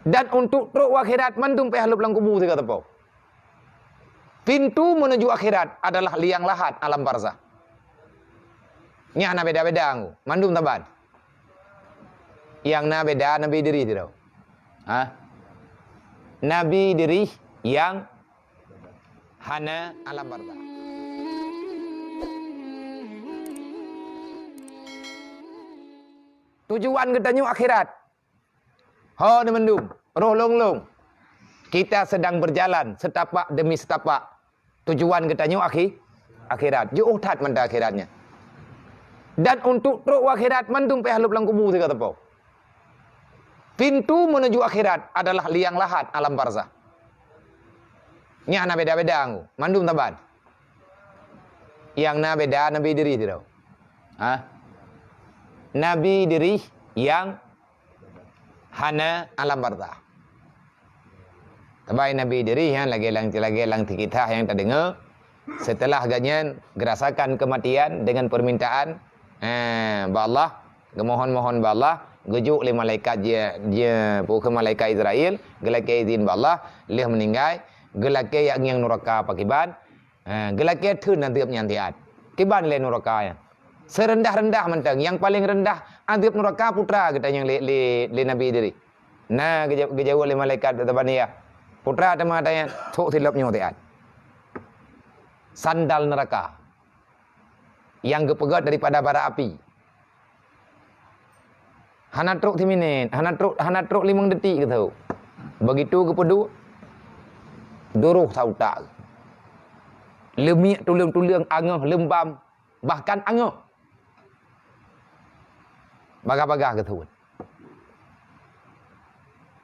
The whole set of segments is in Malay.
Dan untuk truk akhirat mandung pe halup lang kubur kata pau. Pintu menuju akhirat adalah liang lahat alam barzah. Nya na beda-beda angu. Mandum taban. Yang na beda nabi diri tidak. Nabi diri yang hana alam barzah. Tujuan katanya akhirat. Ho ni mendung, roh long-long. Kita sedang berjalan setapak demi setapak. Tujuan katanya akhirat. Jauh tat manda akhiratnya. Dan untuk truk akhirat mandung pe halup lang kubur kata pau. Pintu menuju akhirat adalah liang lahat alam barzah. Nya na beda-beda angu. Mandum taban. Yang na beda nabi diri tidak. Nabi diri yang hana alam barzah. Tabai nabi diri yang lagi lang kita yang tak dengar. Setelah ganyan gerasakan kematian dengan permintaan ba Allah, gemohon-mohon ba Allah, gejuk le malaikat dia pukul malaikat Israel, gelake izin ba Allah, leh meninggal, gelake yang neraka pakiban, gelake thun nanti nyantiat. Kiban le neraka ya. Serendah-rendah mentang, yang paling rendah antip neraka putra kita yang le nabi diri. Nah, gejauh le malaikat tabania. Putra tema tanya, thuk silap nyotiat. Sandal neraka yang gepegat daripada bara api. Hana truk 3 minit, hana truk 5 detik ke tahu. Begitu kepedu duruh tahu tak. Lemiak tulung-tulung angah lembam bahkan angah. Bagah-bagah ke tahu.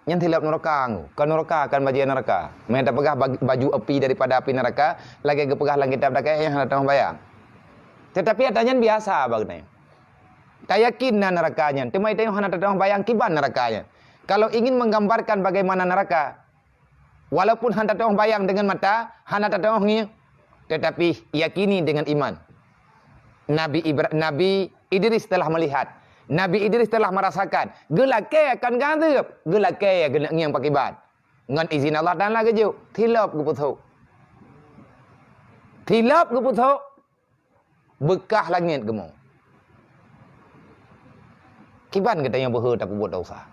Yang tilap neraka angu. Kan neraka akan bajian neraka. Mereka pegah baju api daripada api neraka, lagi gepegah langit kitab yang datang bayang. Tetapi adanya biasa bagnanya. Tak yakin nerakanya. Cuma itu yang datang bayang kiban nerakanya. Kalau ingin menggambarkan bagaimana neraka, walaupun hana datang bayang dengan mata, hana datang ngi, tetapi yakini dengan iman. Nabi Idris telah melihat. Nabi Idris telah merasakan. Gelake akan gadep. Gelake kena ngiang pakiban. Ngan izin Allah dan lagi juk. Tilap ke putuk. Tilap ke putuk. Bekah langit gemuk. Kiban katanya berhe tak buat dosa.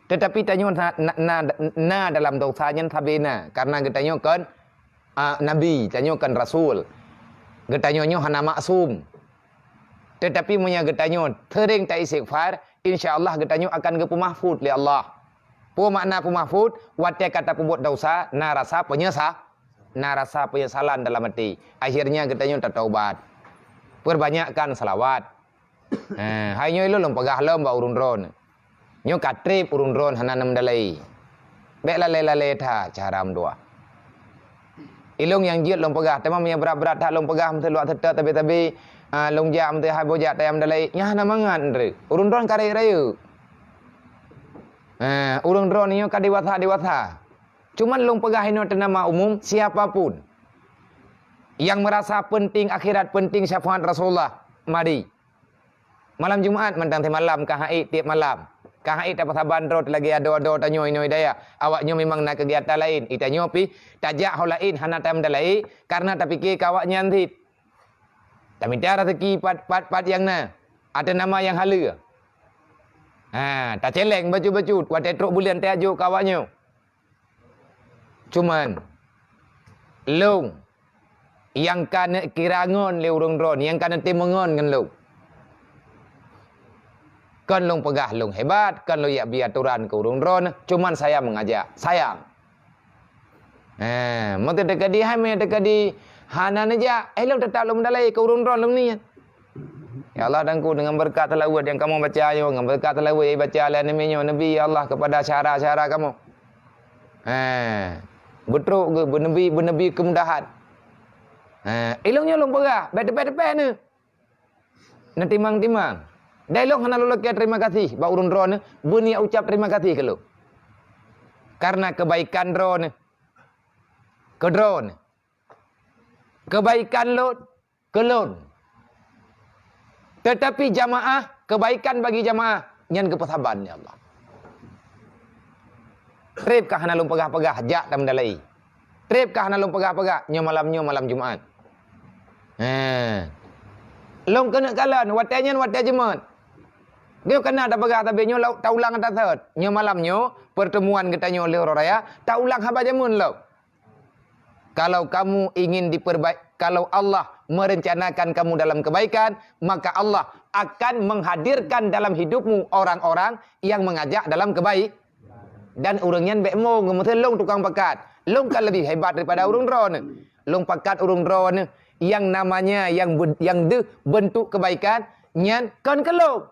Tetapi tanya na dalam dosanya tabena. Karena katanya kan Nabi. Tanya kan Rasul. Katanya hana maksum. Tetapi punya getanyo tering tak istighfar, insya-Allah getanyo akan ke pemahfud li Allah. Pu makna pemahfud, wate kata pembuat dosa, na rasa penyesalan dalam hati. Akhirnya getanyo tertaubat. Perbanyakkan selawat. Hayo ilo lom pegah lom ba urun ron. Nyo katrip urun ron hananam dalai. Bek lale tha caram dua. Ilung yang jiat lom pegah, tema punya berat-berat tak lom pegah mesti luak tetap tapi long jam tu hai bojak tayam dalai nya namangan re urun ron kare raya urun ron ni ka dewasa cuman long pegah ino nama umum siapapun yang merasa penting akhirat penting syafaat Rasulullah mari malam Jumaat mentang malam kahai tiap malam kahai dapat saban rot lagi ado tanyo ino daya awaknya memang nak kegiatan lain itanyo pi tajak holain hana tayam dalai karena tak fikir kawaknya nanti. Tapi tiada rezeki pat yang na. Ada nama yang hala. Tak celeng baju-baju. Wadah truk bulan tajuk kawaknya. Cuman. Long. Yang kena kirangon le urung ron. Yang kena timengon kan long. Kan long pegah long hebat. Kan long yak biaturan ke urung ron. Cuman saya mengajak. Sayang. Mata dekat di hai dekat di hana naja, long tetap long dalai ke urun ron long ni. Ya Allah dan ku dengan berkat tilawat yang kamu baca yo, dengan berkat tilawat yang baca ala Nabi ya Allah kepada syara-syara kamu. Betruk ke bernabi kemudahan. Ilongnya long pegah, depan ni. Nak timang-timang. Dialog hana lu laki terima kasih, ba urun ron, bunia ucap terima kasih ke lu. Karena kebaikan ron. Ke drone. Kebaikan lo kelon. Tetapi jamaah, kebaikan bagi jamaah nyan kepesaban ya Allah. Trip kah hana lum pegah-pegah jak tam dalai. Trip kah hana lum pegah-pegah nyo malam Jumaat. Long kena kalan watanya jemat. Dia kena ada pegah tapi nyo taulang atas thot. Nyo malam nyo pertemuan kita nyo oleh orang raya, taulang haba jamun lo. Kalau kamu ingin kalau Allah merencanakan kamu dalam kebaikan, maka Allah akan menghadirkan dalam hidupmu orang-orang yang mengajak dalam kebaikan. Dan urangnya bekmo ngemutin long tukang pakat. Long kan lebih hebat daripada urung drone. Long pakat urung drone yang namanya yang bentuk kebaikan nyan kan kelong.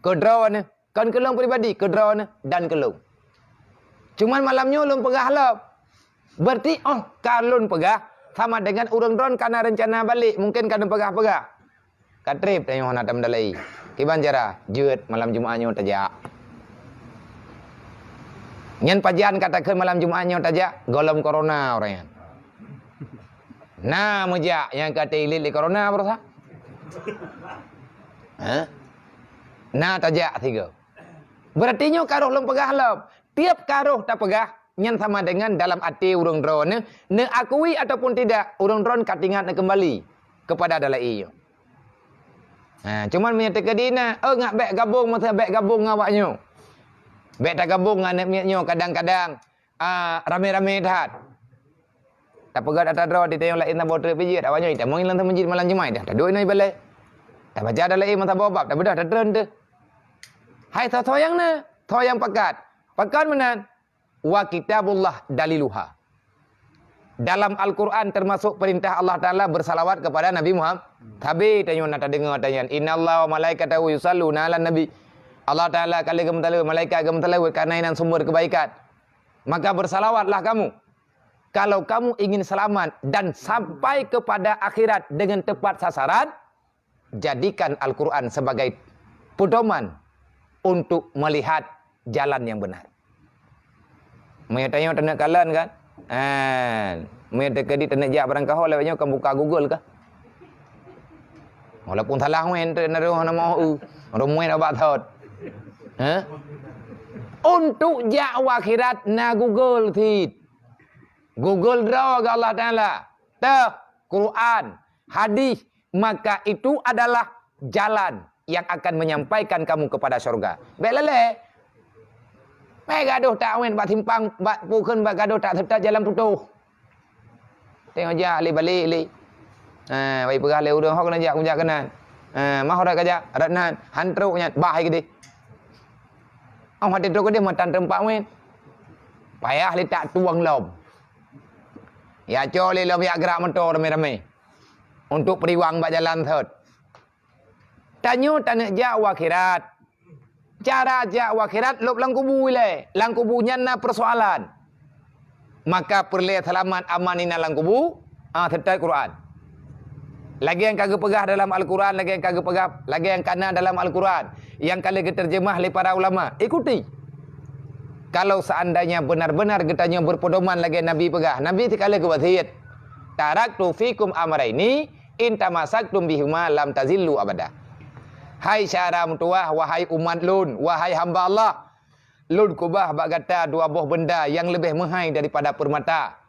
Ke drone, kan kelong pribadi, ke drone dan kelong. Cuman malamnya long pegah lo. Berarti kalun pegah sama dengan urang drone karena rencana balik, mungkin kadang pegah-pegah. Katrip tanya hana tam dalai. Kiban cara jeut malam Jumaatnya tajak. Nyen pajan katakan malam Jumaatnya tajak, golom corona orangnya. Nah, mujak yang kata ilit corona berasa. Nah, tajak tiga. Berarti nyo karuh lom pegah lom. Tiap karuh tak pegah nyen sama dengan dalam hati urang drone ne akui ataupun tidak urang drone katingat kembali kepada dalai yo. Cuman menyatakan dina ngak bek gabung masa bek gabung ngawaknyo. Bek tak gabung dengan miatnyo kadang-kadang rame-rame dah. Tak pegat atas draw di tayang lain tak bawa trip pijit awaknyo tak mau ilang masjid malam Jumaat dah. Tak duit noi balik. Tak baca dalai masa bawa bab tak bedah tak trend tu. Hai thoyang na, thoyang pakat. Pakat menan wa kitabullah daliluha. Dalam Al-Quran termasuk perintah Allah Ta'ala bersalawat kepada Nabi Muhammad. Tabi tanya nak dengar tanya. Innallaha wa malaikatahu yusalluna 'alan nabi. Allah Ta'ala kali gemtala malaikat gemtala karena ini sumber kebaikan. Maka bersalawatlah kamu. Kalau kamu ingin selamat dan sampai kepada akhirat dengan tepat sasaran, jadikan Al-Quran sebagai pedoman untuk melihat jalan yang benar. Tanya tanya kalan kan? Teka di tanya jak barang kahol lewatnya kan buka Google kah? Walaupun salah main naruh nama rumah obat thot. Untuk jak akhirat na Google thit. Google draw ke Allah Taala. Quran, hadis, maka itu adalah jalan yang akan menyampaikan kamu kepada surga. Belele. Baik gaduh tak wen bak timpang bak pukun bak gaduh tak serta jalan putuh. Tengok je ali balik li. Baik perah le udang hok nak jak kanan. Mah ora kajak ratnan hantruknya bah ke di. Hati tu ke dia matan tempat wen. Payah li tak tuang lom. Ya coli lom ya gerak motor rame-rame. Untuk periwang bak jalan thot. Tanyo tanak jak akhirat. Cara jak akhirat lop lang kubu le. Lang kubunya na persoalan. Maka perle selamat amanina lang kubu serta Quran. Lagi yang kagak pegah dalam Al-Quran, lagi yang kagak pegah, lagi yang kana dalam Al-Quran. Yang kali terjemah oleh para ulama. Ikuti. Kalau seandainya benar-benar kitanya berpedoman lagi Nabi pegah. Nabi sekali kewasiat. Taraktu fikum amraini in tamasaktum bihuma lam tazillu abada. Hai syara mutuah, wahai umat lun, wahai hamba Allah. Lun kubah bak kata dua buah benda yang lebih mahal daripada permata.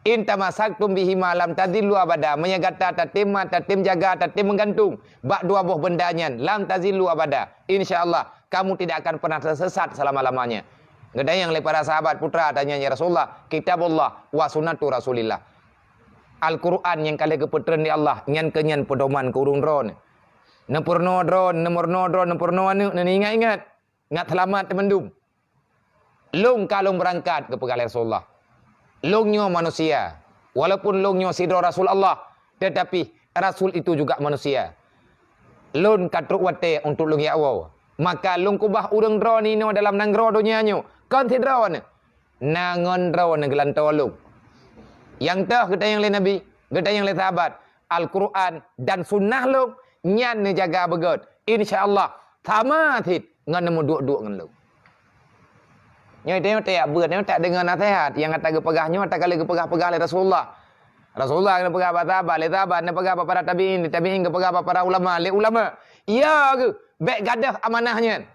In tamasaktum bihima lam tazillu abada. Menyagata tatim jaga, tatim menggantung. Bak dua buah bendanya lam tazillu abada. InsyaAllah kamu tidak akan pernah tersesat selama-lamanya. Gada yang oleh para sahabat putra tanya ya Rasulullah, kitabullah wa sunnatu Rasulillah. Al-Quran yang kali keputran di Allah, nyan kenyan pedoman ke urung drone. Nempurno drone, nempurno anu, ingat-ingat. Ngat selamat temendum. Long kalau berangkat ke pegal Rasulullah. Longnya manusia. Walaupun longnya sidro Rasul Allah. Tetapi Rasul itu juga manusia. Long katruk wate untuk long ya wow. Maka long kubah urang drone ini dalam nanggro dunia nyo. Kan si drone. Nangon drone gelantolong. Yang tah kita yang le Nabi. Kita yang le sahabat. Al-Quran dan sunnah long. Nyan ni jaga begot. InsyaAllah. Sama thit. Ngan nemu duk-duk ngan lu. Nyoi tengok tak beut ni tak dengar nasihat. Yang kata gepegahnya tak kali gepegah-pegah oleh Rasulullah. Rasulullah kena pegah apa sahabat. Le sahabat ni pegah apa para tabi'in. Tabi'in ke pegah apa para ulama. Le ulama. Ya ke? Baik gadah amanahnya.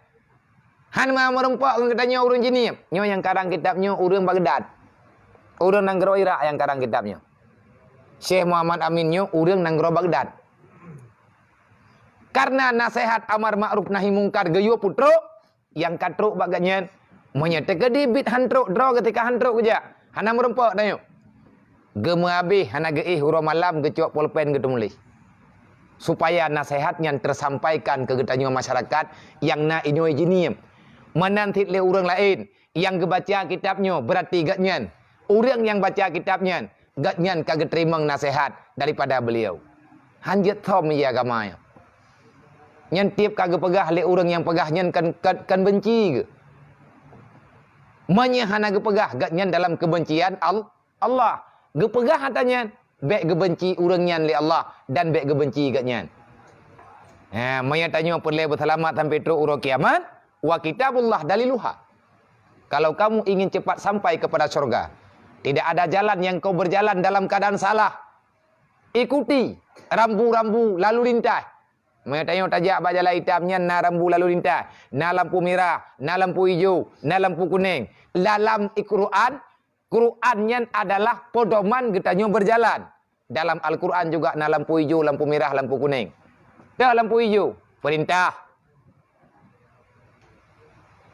Han ma merempak katanya urang jenis. Nyo yang karang kitabnya urang Baghdad. Urang Nanggro Irak yang karang kitabnya. Syekh Muhammad Amin nyo urang Nanggro Baghdad. Karena nasihat amar ma'ruf nahi mungkar geyo putro yang katruk baganya menyata kedibit hantruk draw ketika hantruk kerja. Hana merempak tanya. Gemu habis hana geih huruf malam gecuak pulpen getumulih. Supaya nasihatnya tersampaikan ke getanya masyarakat yang na inyo jiniem. Menantit le orang lain yang kebaca kitabnya berarti gatnyan. Orang yang baca kitabnya gatnyan kagak terima nasihat daripada beliau. Hanjat thom ya agamanya. Nyan tiap kagak pegah le orang yang pegah nyan kan benci ke. Menyahana gepegah gatnyan dalam kebencian Allah. Gepegah hatanya baik gebenci orang nyan le Allah dan baik gebenci gatnyan. Maya tanya perle berselamat sampai teruk urang kiamat. Wa kitabullah daliluha. Kalau kamu ingin cepat sampai kepada surga, tidak ada jalan yang kau berjalan dalam keadaan salah. Ikuti rambu-rambu lalu lintas. Tanya tajak bak jalan hitamnya na rambu lalu lintas, na lampu merah, na lampu hijau, na lampu kuning. Dalam Al-Quran, Qurannya adalah pedoman getanya berjalan. Dalam Al-Quran juga na lampu hijau, lampu merah, lampu kuning. Dah lampu hijau, perintah.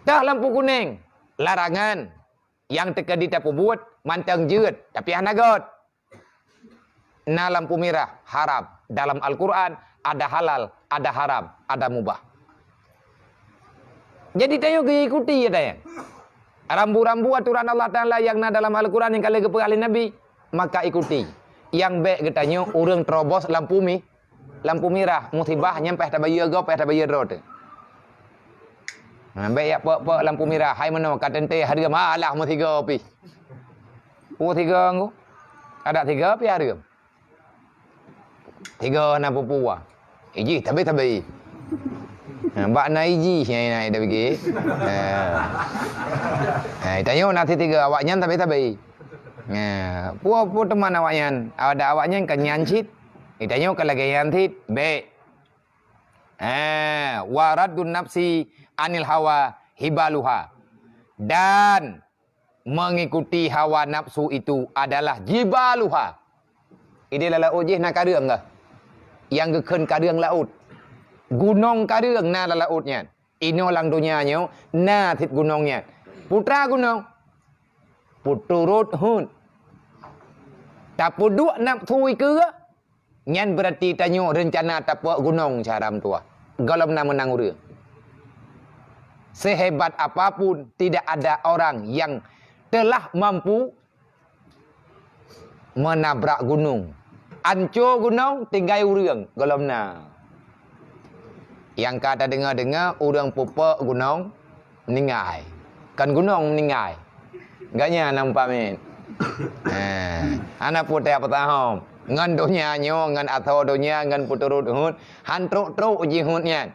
Dah lampu kuning, larangan. Yang teka di tapu buat, mantang jeut, tapi hanagot. Na lampu merah, haram. Dalam Al-Quran, ada halal, ada haram, ada mubah. Jadi tayo ikuti ya tayo. Rambu-rambu aturan Allah Ta'ala yang na dalam Al-Quran yang kali kepekali Nabi, maka ikuti. Yang baik getanya, orang terobos lampu merah, musibah, nyampe tabayar go, tabayar road. Baik ya pok lampu merah, hai mana kata ente harga malah mu 3 pi. 3 nggu. Ada 3 pi harga. 3 na pupua. Iji tapi. Mbak na iji nyai dah pergi. Tanya nanti 3 awaknya tapi. Puo teman awaknya, ada awaknya kan nyancit. Tanya kalau lagi nyancit, baik. Waradun nafsi anil hawa hibaluha. Dan mengikuti hawa nafsu itu adalah jibaluha. Ini adalah ujih nak karung ke? Yang geken karung laut. Gunung karung na lautnya. Ini orang dunianya na tit gunungnya. Putra gunung. Puturut hun. Tapi dua nafsu ke? Nyan berarti tanya rencana tapak gunung caram tua. Galam na menang urang. Sehebat apapun tidak ada orang yang telah mampu menabrak gunung. Ancur gunung tinggal urang galam na. Yang kata dengar-dengar urang pupak gunung meninggal. Kan gunung meninggal. Gaknya nampak men. Anak putih apa tahu. Ngan dunia nyo, ngan atau dunia, ngan puturut hut, hantruk-truk uji hutnya.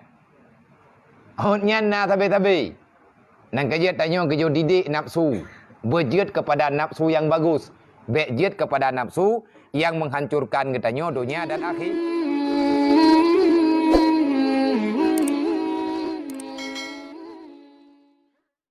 Hutnya na tabi-tabi. Nang kejut tanya kejut didik nafsu. Berjut kepada nafsu yang bagus. Berjut kepada nafsu yang menghancurkan katanya dunia dan akhir.